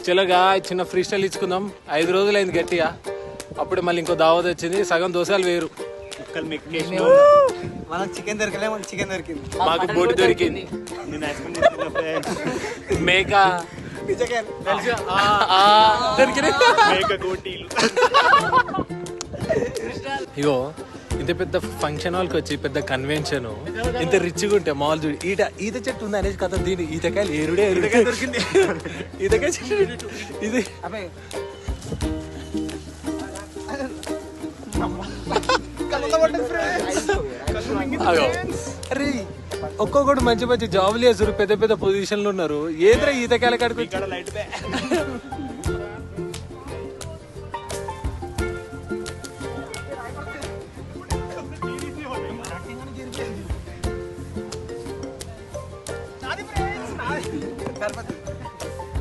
చలోగా చిన్న free style ఇచ్చుకుందాం. 5 రోజులు అయింది గట్టిగా. అప్పుడే మళ్ళీ ఇంకో దావత్ వచ్చింది. సగం దోశలు వేరు. మనకు చికెన్ దొరకలే, మనకు చికెన్ దొరికింది. మాకు బోటి దొరికింది. మేక ఇగో ఇంత పెద్ద ఫంక్షన్ హాల్కి వచ్చి పెద్ద కన్వెన్షన్ ఇంత రిచ్గా ఉంటే మాల్ చూడు. ఈత చెట్టు ఉంది అనేసి కథ. దీని ఈతకాయలు ఎరుడే దొరికింది. ఈతకాయ చెట్టు ఇది అరే ఒక్కొక్కడు మంచి మంచి జాబులు చేస్తారు, పెద్ద పెద్ద పొజిషన్లు ఉన్నారు. ఏదైనా ఈతకాయల కాడికి